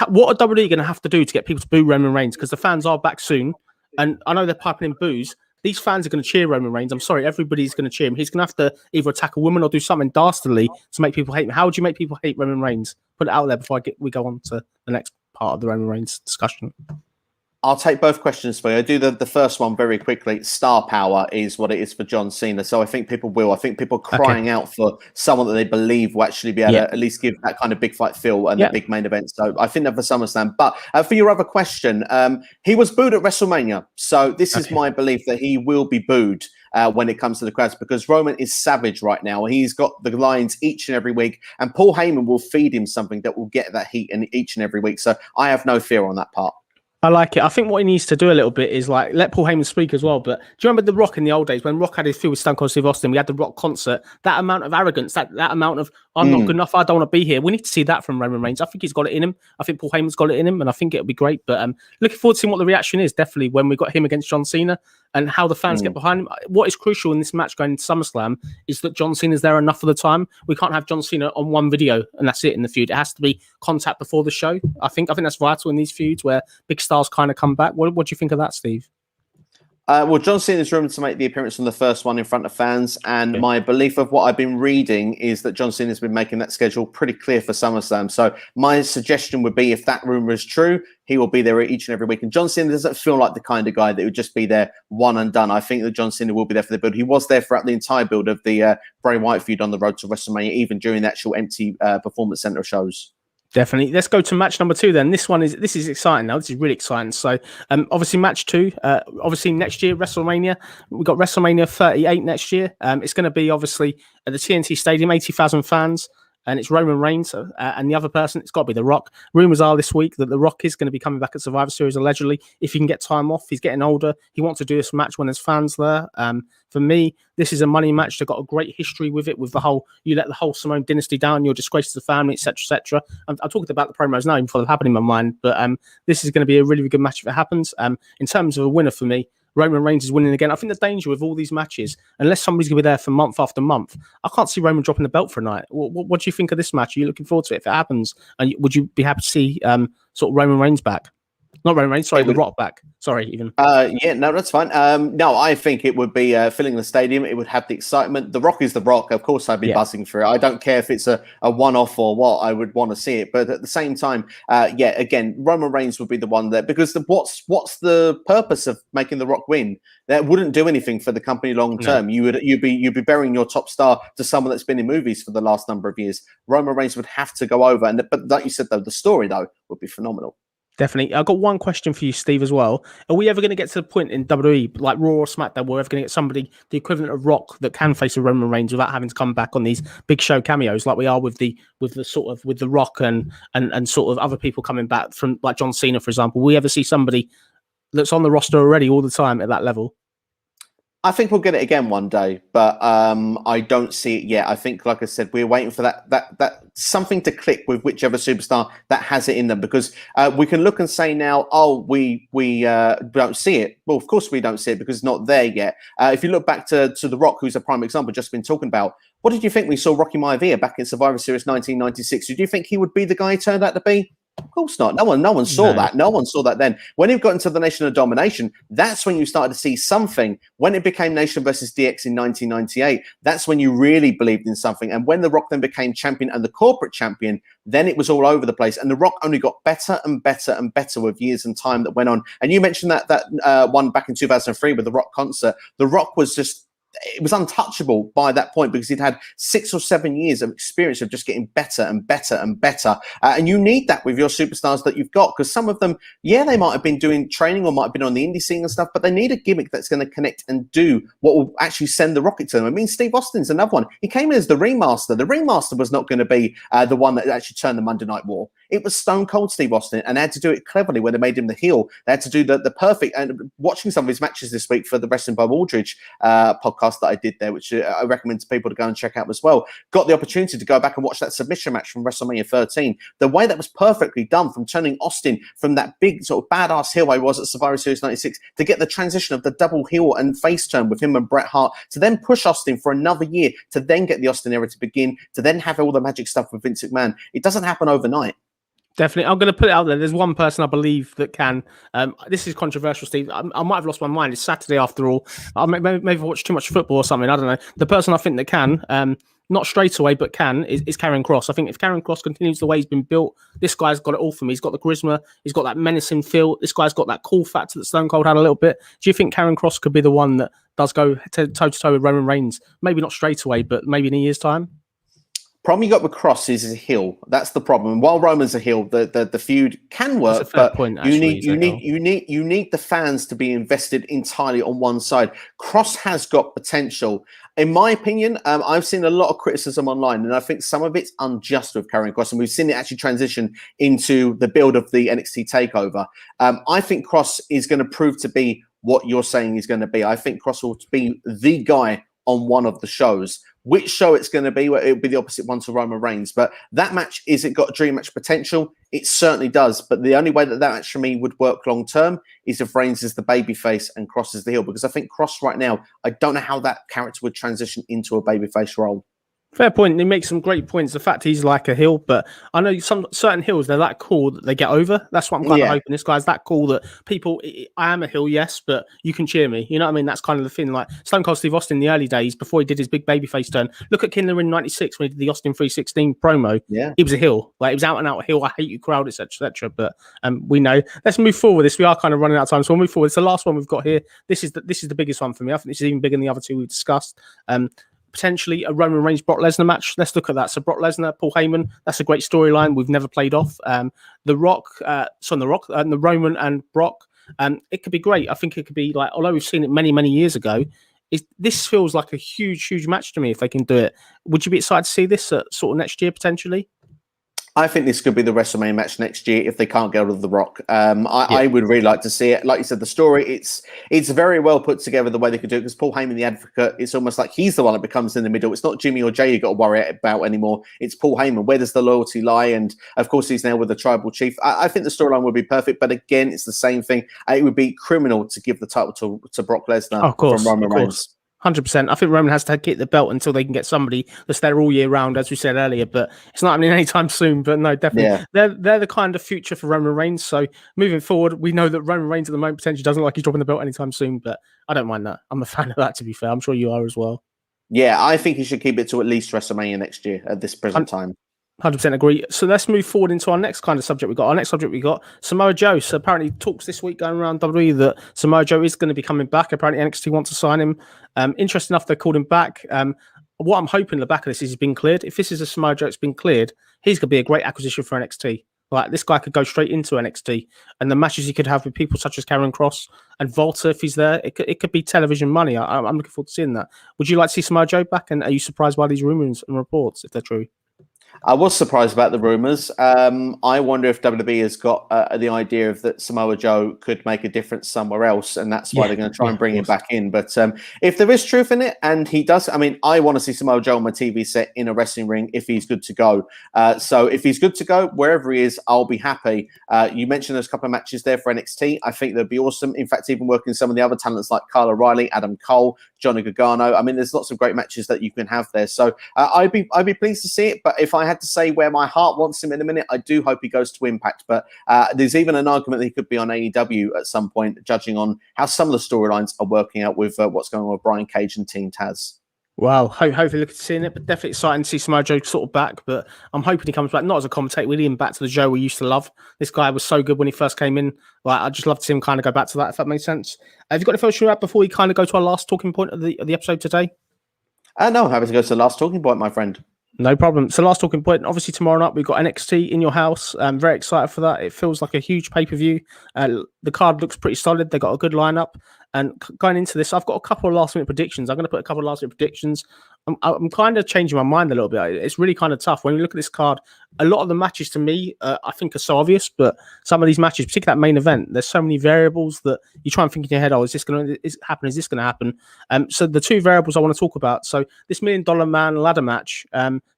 What are WWE going to have to do to get people to boo Roman Reigns? Because the fans are back soon, and I know they're piping in boos. These fans are going to cheer Roman Reigns. I'm sorry, everybody's going to cheer him. He's going to have to either attack a woman or do something dastardly to make people hate him. How would you make people hate Roman Reigns? Put it out there before we go on to the next part of the Roman Reigns discussion. I'll take both questions for you. I do the first one very quickly. Star power is what it is for John Cena. So I think people will. I think people are crying out for someone that they believe will actually be able to at least give that kind of big fight feel and the big main event. So I think that for SummerSlam. But for your other question, he was booed at WrestleMania. So this is my belief that he will be booed when it comes to the crowds, because Roman is savage right now. He's got the lines each and every week, and Paul Heyman will feed him something that will get that heat in each and every week. So I have no fear on that part. I like it. I think what he needs to do a little bit is like let Paul Heyman speak as well. But do you remember The Rock in the old days when Rock had his feud with Stone Cold Steve Austin? We had the Rock concert. That amount of arrogance, that amount of I'm not good enough, I don't want to be here. We need to see that from Roman Reigns. I think he's got it in him. I think Paul Heyman's got it in him, and I think it'll be great. But looking forward to seeing what the reaction is. Definitely when we got him against John Cena and how the fans get behind him. What is crucial in this match going into SummerSlam is that John Cena's there enough of the time. We can't have John Cena on one video and that's it in the feud. It has to be contact before the show. I think that's vital in these feuds where big stars kind of come back. What do you think of that, Steve? Well, John Cena's rumored to make the appearance on the first one in front of fans, and my belief of what I've been reading is that John Cena's been making that schedule pretty clear for SummerSlam. So my suggestion would be, if that rumor is true, he will be there each and every week. And John Cena doesn't feel like the kind of guy that would just be there one and done. I think that John Cena will be there for the build. He was there throughout the entire build of the Bray Wyatt feud on the road to WrestleMania, even during the actual empty Performance Center shows. Definitely. Let's go to match number 2 then. This is exciting now. This is really exciting. So obviously match 2, obviously next year, WrestleMania. We've got WrestleMania 38 next year. It's going to be obviously at the TNT Stadium, 80,000 fans. And it's Roman Reigns, and the other person, it's got to be The Rock. Rumors are this week that The Rock is going to be coming back at Survivor Series, allegedly, if he can get time off. He's getting older. He wants to do this match when there's fans there. For me, this is a money match. They've got a great history with it, with the whole, you let the whole Samoan dynasty down, you're a disgrace to the family, etc., etc. I'm talking about the promos now, before they've happened in my mind, but this is going to be a really, really good match if it happens. In terms of a winner for me, Roman Reigns is winning again. I think the danger with all these matches, unless somebody's going to be there for month after month, I can't see Roman dropping the belt for a night. What do you think of this match? Are you looking forward to it if it happens? And would you be happy to see sort of Roman Reigns back? Not Roman Reigns, sorry, The Rock back. Sorry, even. Yeah, no, that's fine. No, I think it would be filling the stadium. It would have the excitement. The Rock is The Rock. Of course, I'd be buzzing for it. I don't care if it's a one-off or what. I would want to see it. But at the same time, again, Roman Reigns would be the one there, because what's the purpose of making The Rock win? That wouldn't do anything for the company long term. No. You'd be burying your top star to someone that's been in movies for the last number of years. Roman Reigns would have to go over, but like you said, though, the story though would be phenomenal. Definitely. I've got one question for you, Steve, as well. Are we ever going to get to the point in WWE, like Raw or SmackDown, we're ever going to get somebody, the equivalent of Rock, that can face a Roman Reigns without having to come back on these big show cameos, like we are with the Rock and sort of other people coming back from, like John Cena, for example? Will we ever see somebody that's on the roster already all the time at that level? I think we'll get it again one day, but I don't see it yet. I think, like I said, we're waiting for that something to click with whichever superstar that has it in them, because we can look and say now, oh, we don't see it. Well, of course we don't see it because it's not there yet. If you look back to The Rock, who's a prime example, just been talking about, what did you think we saw Rocky Maivia back in Survivor Series 1996? Did you think he would be the guy he turned out to be? Of course not. No one saw that. No one saw that then. When it got into the Nation of Domination, that's when you started to see something. When it became Nation versus DX in 1998, that's when you really believed in something. And when The Rock then became champion and the corporate champion, then it was all over the place. And The Rock only got better and better and better with years and time that went on. And you mentioned that one back in 2003 with the Rock concert. The Rock was just, it was untouchable by that point, because he'd had 6 or 7 years of experience of just getting better and better and better. And you need that with your superstars that you've got, because some of them, they might have been doing training or might have been on the indie scene and stuff, but they need a gimmick that's going to connect and do what will actually send the rocket to them. I mean, Steve Austin's another one. He came in as the Ringmaster. The Ringmaster was not going to be the one that actually turned the Monday Night War. It was Stone Cold Steve Austin, and they had to do it cleverly when they made him the heel. They had to do the perfect, and watching some of his matches this week for the Wrestling by Aldridge podcast that I did there, which I recommend to people to go and check out as well, got the opportunity to go back and watch that submission match from WrestleMania 13. The way that was perfectly done, from turning Austin from that big sort of badass heel I was at Survivor Series 96 to get the transition of the double heel and face turn with him and Bret Hart, to then push Austin for another year, to then get the Austin era to begin, to then have all the magic stuff with Vince McMahon. It doesn't happen overnight. Definitely. I'm going to put it out there. There's one person I believe that can. This is controversial, Steve. I might have lost my mind. It's Saturday after all. Maybe I watched too much football or something. I don't know. The person I think that can, not straight away, but is Karrion Kross. I think if Karrion Kross continues the way he's been built, this guy's got it all for me. He's got the charisma, he's got that menacing feel. This guy's got that cool factor that Stone Cold had a little bit. Do you think Karrion Kross could be the one that does go toe to toe with Roman Reigns? Maybe not straight away, but maybe in a year's time. Problem you got with Cross is a heel. That's the problem. And while Roman's a heel, the feud can work, but you need the fans to be invested entirely on one side. Cross has got potential. In my opinion, I've seen a lot of criticism online, and I think some of it's unjust with Karrion Kross, and we've seen it actually transition into the build of the NXT Takeover. I think Kross is going to prove to be what you're saying he's going to be. I think Kross will be the guy on one of the shows. Which show it's going to be? Well, it'll be the opposite one to Roman Reigns. But that match, is it got dream match potential? It certainly does. But the only way that match for me would work long term is if Reigns is the babyface and Kross is the heel. Because I think Kross right now, I don't know how that character would transition into a babyface role. Fair point. He makes some great points. The fact he's like a heel, but I know some certain heels, they're that cool that they get over. That's what I'm kind of hoping. This guy's that cool that people, I am a heel, yes, but you can cheer me. You know what I mean? That's kind of the thing. Like Stone Cold Steve Austin in the early days, before he did his big babyface turn. Look at Kindler in '96 when he did the Austin 316 promo. Yeah, he was a heel. Like he was out and out heel. I hate you crowd, etc., etc. But we know. Let's move forward. We are kind of running out of time, so we'll move forward. It's the last one we've got here. This is the biggest one for me. I think this is even bigger than the other two we've discussed. Potentially a Roman Reigns Brock Lesnar match. Let's look at that. So Brock Lesnar, Paul Heyman. That's a great storyline we've never played off. The Roman and Brock. It could be great. I think it could be like, although we've seen it many years ago, this feels like a huge match to me if they can do it. Would you be excited to see this sort of next year potentially? I think this could be the WrestleMania match next year if they can't get out of The Rock. I would really like to see it. Like you said, the story, it's very well put together the way they could do it, because Paul Heyman, the advocate, it's almost like he's the one that becomes in the middle. It's not Jimmy or Jay you got to worry about anymore. It's Paul Heyman. Where does the loyalty lie? And of course, he's now with the tribal chief. I think the storyline would be perfect, but again, it's the same thing. It would be criminal to give the title to Brock Lesnar from Roman Reigns. 100%. I think Roman has to get the belt until they can get somebody that's there all year round, as we said earlier. But it's not happening anytime soon. But no, definitely, they're the kind of future for Roman Reigns. So moving forward, we know that Roman Reigns at the moment potentially doesn't like he's dropping the belt anytime soon. But I don't mind that. I'm a fan of that. To be fair, I'm sure you are as well. Yeah, I think he should keep it to at least WrestleMania next year at this present time. 100% agree. So let's move forward into our next kind of subject. Our next subject we got Samoa Joe. So apparently talks this week going around WWE that Samoa Joe is going to be coming back. Apparently NXT wants to sign him. Interesting enough, they called him back. What I'm hoping in the back of this is he's been cleared. If this is a Samoa Joe that's been cleared, he's going to be a great acquisition for NXT. Like this guy could go straight into NXT, and the matches he could have with people such as Karrion Kross and Volta, if he's there, it could be television money. I'm looking forward to seeing that. Would you like to see Samoa Joe back? And are you surprised by these rumors and reports, if they're true? I was surprised about the rumors. I wonder if WWE has got the idea of that Samoa Joe could make a difference somewhere else, and that's why they're going to try and bring him back in. But if there is truth in it, and he does, I mean, I want to see Samoa Joe on my TV set in a wrestling ring if he's good to go. So if he's good to go, wherever he is, I'll be happy. You mentioned there's a couple of matches there for NXT. I think they'd be awesome. In fact, even working some of the other talents like Kyle O'Reilly, Adam Cole, Johnny Gargano. I mean, there's lots of great matches that you can have there. So I'd be pleased to see it. But if I had to say where my heart wants him in a minute, I do hope he goes to Impact. But there's even an argument that he could be on AEW at some point, judging on how some of the storylines are working out with what's going on with Brian Cage and Team Taz. Wow, hopefully looking to seeing it, but definitely exciting to see Samoa Joe sort of back. But I'm hoping he comes back, not as a commentator, really, and back to the Joe we used to love. This guy was so good when he first came in. Like, I'd just love to see him kind of go back to that, if that makes sense. Have you got anything else to add before we kind of go to our last talking point of the episode today? No, I'm happy to go to the last talking point, my friend. No problem. So last talking point, obviously tomorrow night we've got NXT in your house. I'm very excited for that. It feels like a huge pay-per-view. The card looks pretty solid. They got a good lineup. And going into this, I've got a couple of last-minute predictions. I'm going to put a couple of last-minute predictions. I'm kind of changing my mind a little bit. It's really kind of tough. When you look at this card, a lot of the matches to me, I think are so obvious, but some of these matches, particularly that main event, there's so many variables that you try and think in your head, oh, is this going to happen? Is this going to happen? So the two variables I want to talk about. So this $1 Million Man ladder match,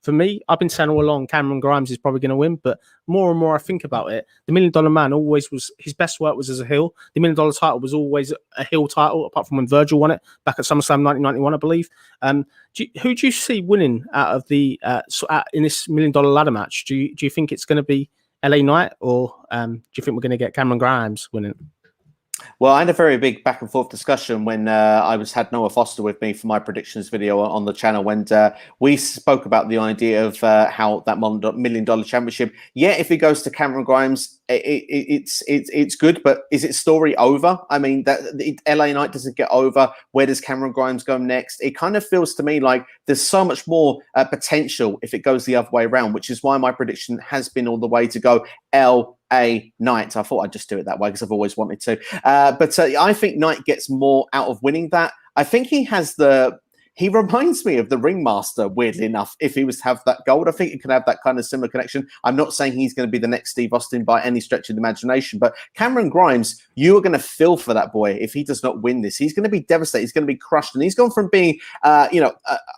for me, I've been saying all along, Cameron Grimes is probably going to win, but more and more I think about it, the $1 Million Man always was, his best work was as a heel. The $1 Million title was always a heel title, apart from when Virgil won it back at SummerSlam 1991, I believe. Who do you see winning out of the in this $1 Million ladder match? Do you think it's going to be LA Knight, or do you think we're going to get Cameron Grimes winning? Well, I had a very big back and forth discussion when had Noah Foster with me for my predictions video on the channel. When we spoke about the idea of how that $1 million championship. Yeah, if it goes to Cameron Grimes, it's good, but is it story over? I mean, LA Knight doesn't get over. Where does Cameron Grimes go next? It kind of feels to me like there's so much more potential if it goes the other way around, which is why my prediction has been all the way to go LA Knight. I thought I'd just do it that way because I've always wanted to. But I think Knight gets more out of winning that. I think he reminds me of the Ringmaster, weirdly enough, if he was to have that gold. I think he can have that kind of similar connection. I'm not saying he's going to be the next Steve Austin by any stretch of the imagination, but Cameron Grimes, you are going to feel for that boy if he does not win this. He's going to be devastated. He's going to be crushed. And he's gone from being, a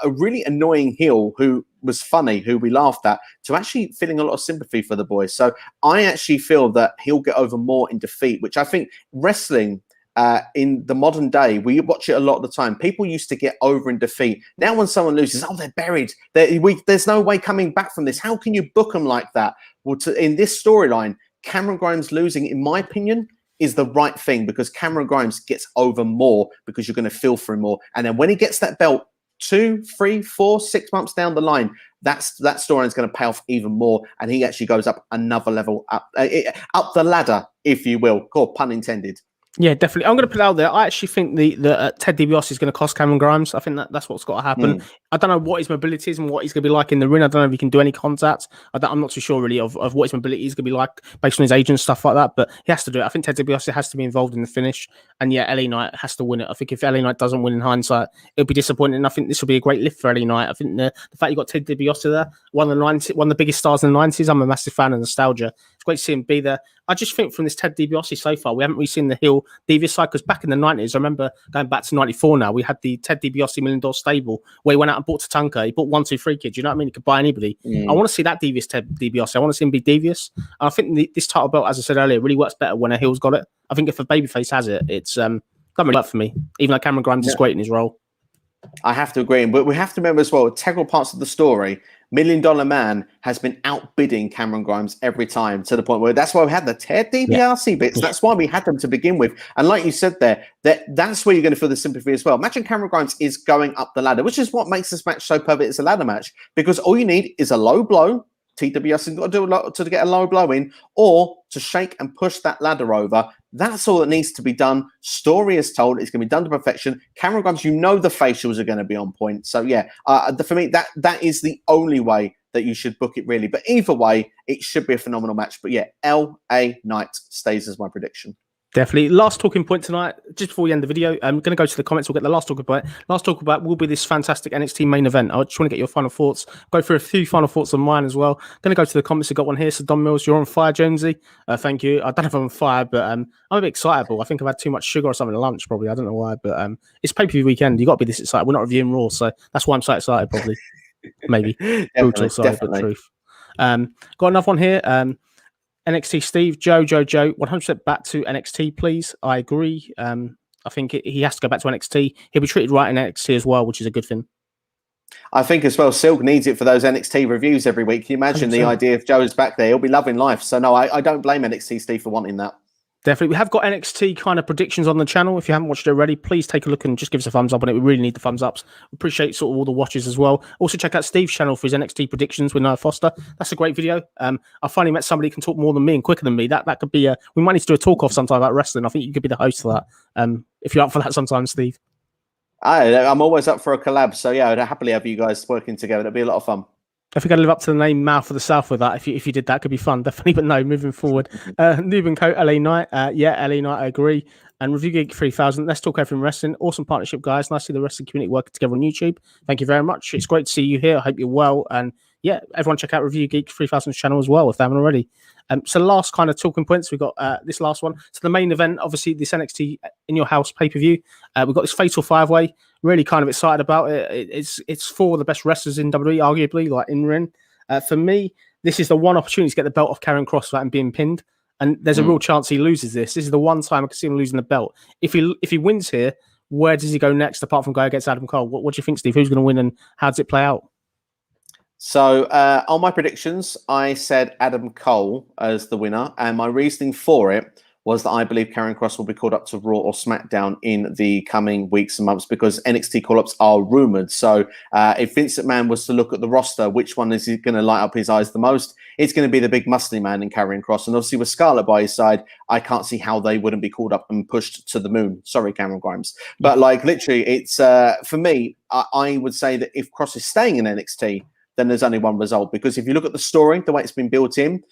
really annoying heel who was funny, who we laughed at, to actually feeling a lot of sympathy for the boy. So I actually feel that he'll get over more in defeat, which I think wrestling in the modern day, we watch it a lot of the time. People used to get over in defeat. Now when someone loses, oh, they're buried. There's no way coming back from this. How can you book them like that? Well, in this storyline, Cameron Grimes losing, in my opinion, is the right thing because Cameron Grimes gets over more because you're going to feel for him more. And then when he gets that belt 2, 3, 4, 6 months down the line, that storyline is going to pay off even more. And he actually goes up another level, up the ladder, if you will. Cool, pun intended. Yeah, definitely. I'm going to put it out there. I actually think the Ted DiBiase is going to cost Cameron Grimes. I think that's what's got to happen. I don't know what his mobility is and what he's going to be like in the ring. I don't know if he can do any contact. I'm not too sure really of what his mobility is going to be like based on his age and stuff like that. But he has to do it. I think Ted DiBiase has to be involved in the finish. And yeah, LA Knight has to win it. I think if LA Knight doesn't win in hindsight, it'll be disappointing. And I think this will be a great lift for LA Knight. I think the fact you got Ted DiBiase there, one of the biggest stars in the 90s. I'm a massive fan of nostalgia. It's great to see him be there. I just think from this Ted DiBiase so far, we haven't really seen the heel devious side because back in the 90s, I remember going back to 94 now, we had the Ted DiBiase $1 Million Stable where he went out and bought Tatanka. He bought 1, 2, 3 kids. You know what I mean? He could buy anybody. I want to see that devious Ted DiBiase. I want to see him be devious. And I think this title belt, as I said earlier, really works better when a heel's got it. I think if a babyface has it, it's doesn't really work for me. Even though Cameron Grimes is great in his role. I have to agree. But we have to remember as well, integral parts of the story, $1 Million Man has been outbidding Cameron Grimes every time to the point where that's why we had the Ted DiBiase bits. That's why we had them to begin with. And like you said there, that's where you're going to feel the sympathy as well. Imagine Cameron Grimes is going up the ladder, which is what makes this match so perfect. It's a ladder match because all you need is a low blow. TWS has got to do a lot to get a low blow in or to shake and push that ladder over. That's all that needs to be done. Story is told. It's going to be done to perfection. Cameron Grimes, you know the facials are going to be on point. So, yeah, for me, that is the only way that you should book it, really. But either way, it should be a phenomenal match. But, yeah, LA Knight stays as my prediction. Definitely. Last talking point tonight, just before we end the video, I'm going to go to the comments. We'll get the last talking point. Last talking point will be this fantastic NXT main event. I just want to get your final thoughts. Go through a few final thoughts on mine as well. Going to go to the comments. We've got one here. So Don Mills, you're on fire, Jonesy. Thank you. I don't know if I'm on fire, but I'm a bit excitable. I think I've had too much sugar or something at lunch, probably. I don't know why, but it's pay-per-view weekend. You've got to be this excited. We're not reviewing Raw, so that's why I'm so excited, probably. Maybe. Brutal, sorry, but truth. Got another one here. NXT Steve, Joe, 100% back to NXT, please. I agree. I think he has to go back to NXT. He'll be treated right in NXT as well, which is a good thing. I think as well, Silk needs it for those NXT reviews every week. Can you imagine 100%. The idea of Joe's back there? He'll be loving life. So, no, I don't blame NXT Steve for wanting that. Definitely. We have got NXT kind of predictions on the channel. If you haven't watched it already, please take a look and just give us a thumbs up on it. We really need the thumbs ups. We appreciate sort of all the watches as well. Also, check out Steve's channel for his NXT predictions with Noah Foster. That's a great video. I finally met somebody who can talk more than me and quicker than me. That could be we might need to do a talk off sometime about wrestling. I think you could be the host for that. If you're up for that sometime, Steve. I'm always up for a collab. So, yeah, I'd happily have you guys working together. It'd be a lot of fun. I think I'd live up to the name Mouth of the South with that. If you did that, could be fun, definitely. But no, moving forward. Noob and Co, LA Knight. Yeah, LA Knight, I agree. And Review Geek 3000. Let's talk everything wrestling. Awesome partnership, guys. Nice to see the wrestling community working together on YouTube. Thank you very much. It's great to see you here. I hope you're well. And yeah, everyone check out Review Geek 3000's channel as well if they haven't already. So last kind of talking points, we've got this last one. So the main event, obviously, this NXT In Your House pay-per-view. We've got this Fatal 5-Way. Really kind of excited about it. It's for the best wrestlers in WWE, arguably, like in ring. For me, this is the one opportunity to get the belt off Karrion Kross without him being pinned. And there's a real chance he loses this. This is the one time I can see him losing the belt. If he wins here, where does he go next apart from go against Adam Cole? What do you think, Steve? Who's going to win and how does it play out? So on my predictions, I said Adam Cole as the winner. And my reasoning for it was that I believe Karrion Kross will be called up to Raw or SmackDown in the coming weeks and months because NXT call-ups are rumoured. So if Vince McMahon was to look at the roster, which one is going to light up his eyes the most? It's going to be the big muscly man in Karrion Kross. And obviously with Scarlett by his side, I can't see how they wouldn't be called up and pushed to the moon. Sorry, Cameron Grimes. But like literally, it's for me, I would say that if Kross is staying in NXT, then there's only one result. Because if you look at the story, the way it's been built in,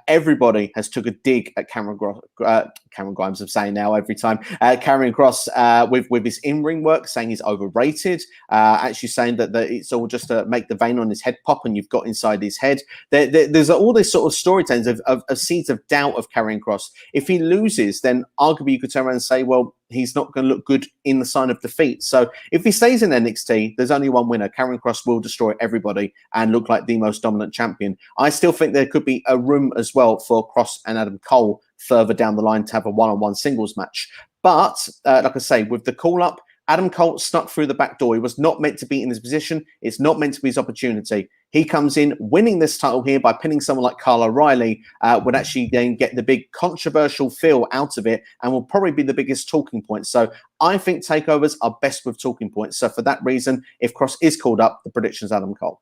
everybody has took a dig at Cameron Grimes, I'm saying now every time, Karrion Kross with his in-ring work, saying he's overrated, actually saying that it's all just to make the vein on his head pop and you've got inside his head. There's all this sort of storytellings of seeds of doubt of Karrion Kross. If he loses, then arguably you could turn around and say, well, he's not going to look good in the sign of defeat. So if he stays in NXT, there's only one winner. Karrion Kross will destroy everybody and look like the most dominant champion. I still think there could be a room as well for Kross and Adam Cole further down the line to have a one-on-one singles match. But like I say, with the call-up, Adam Cole snuck through the back door. He was not meant to be in his position. It's not meant to be his opportunity. He comes in winning this title here by pinning someone like Kyle O'Reilly, would actually then get the big controversial feel out of it and will probably be the biggest talking point. So I think takeovers are best with talking points. So for that reason, if Kross is called up, the prediction is Adam Cole.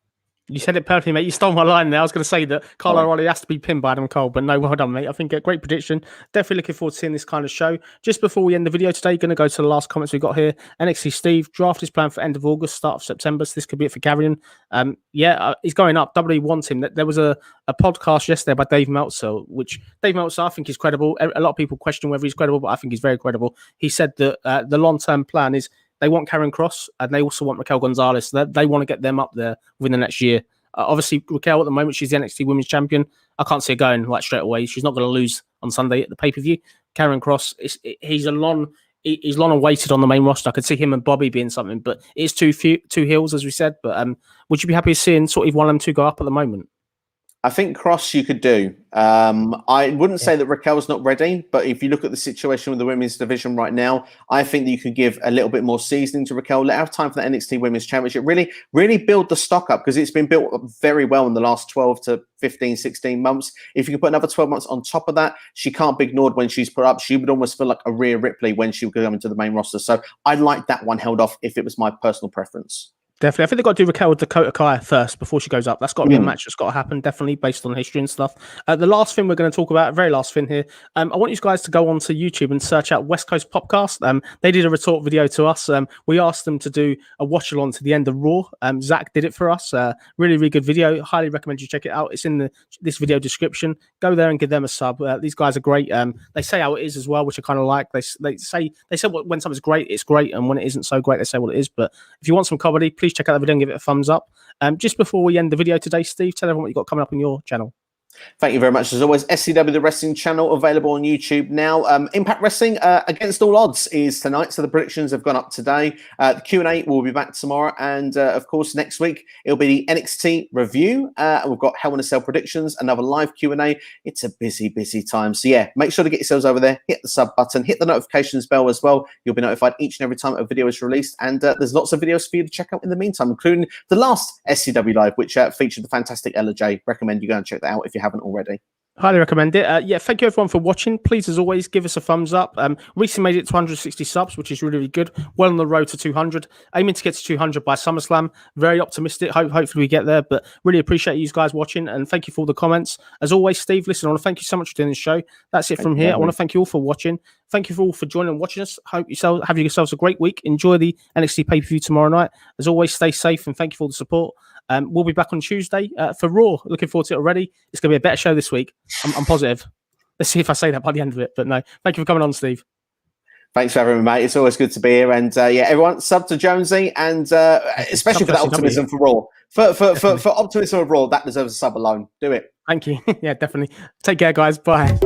You said it perfectly, mate. You stole my line there. I was going to say that Kyle O'Reilly has to be pinned by Adam Cole, but no, well done, mate. I think a great prediction. Definitely looking forward to seeing this kind of show. Just before we end the video today, going to go to the last comments we got here. Nxt Steve, draft is planned for end of August, start of September, so this could be it for Karrion. He's going up. WWE wants him. There was a podcast yesterday by Dave Meltzer, which Dave Meltzer, I think, is credible. A lot of people question whether he's credible, but I think he's very credible. He said that the long-term plan is they want Karrion Kross and they also want Raquel Gonzalez. So they want to get them up there within the next year. Obviously, Raquel at the moment, she's the NXT Women's Champion. I can't see her going like straight away. She's not going to lose on Sunday at the pay-per-view. Karrion Kross, he's long awaited on the main roster. I could see him and Bobby being something, but it's two heels, as we said. But would you be happy seeing sort of one of them two go up at the moment? I think Kross you could do. I wouldn't say that Raquel's not ready, but if you look at the situation with the women's division right now, I think that you could give a little bit more seasoning to Raquel. Let her have time for the NXT Women's Championship. Really build the stock up because it's been built up very well in the last 12 to 15, 16 months. If you can put another 12 months on top of that, she can't be ignored when she's put up. She would almost feel like a Rhea Ripley when she would come into the main roster. So I'd like that one held off if it was my personal preference. Definitely. I think they've got to do Raquel with Dakota Kai first before she goes up. That's got to be a match that's got to happen, definitely, based on history and stuff. The last thing we're going to talk about, very last thing here, I want you guys to go onto YouTube and search out West Coast Popcast. They did a retort video to us. We asked them to do a watch-along to the end of Raw. Zach did it for us. Really good video. Highly recommend you check it out. It's in this video description. Go there and give them a sub. These guys are great. They say how it is as well, which I kind of like. They say when something's great, it's great, and when it isn't so great, they say what it is. But if you want some comedy, please check out the video and give it a thumbs up. Just before we end the video today, Steve, tell everyone what you've got coming up on your channel. Thank you very much. As always, SCW, the wrestling channel, available on YouTube now. Impact Wrestling, Against All Odds, is tonight, so the predictions have gone up today. The Q&A will be back tomorrow, and of course, next week, it'll be the NXT review. We've got Hell in a Cell predictions, another live Q&A. It's a busy time. So yeah, make sure to get yourselves over there, hit the sub button, hit the notifications bell as well. You'll be notified each and every time a video is released, and there's lots of videos for you to check out in the meantime, including the last SCW Live, which featured the fantastic Ella J. Recommend you go and check that out if you haven't already. Highly recommend it. Thank you everyone for watching. Please, as always, give us a thumbs up. Recently made it to 160 subs, which is really good. Well on the road to 200. Aiming to get to 200 by SummerSlam. Very optimistic. Hopefully we get there, but really appreciate you guys watching, and thank you for all the comments. As always, Steve, listen, I want to thank you so much for doing this show. That's it from here. I want to thank you all for watching. Thank you all for joining and watching us. Hope have yourselves a great week. Enjoy the NXT pay-per-view tomorrow night. As always, stay safe, and thank you for all the support. We'll be back on Tuesday for Raw. Looking forward to it already. It's going to be a better show this week. I'm positive. Let's see if I say that by the end of it. But no, thank you for coming on, Steve. Thanks for having me, mate. It's always good to be here. And everyone, sub to Jonesy, and especially for that optimism for Raw. For optimism of Raw, that deserves a sub alone. Do it. Thank you. Yeah, definitely. Take care, guys. Bye.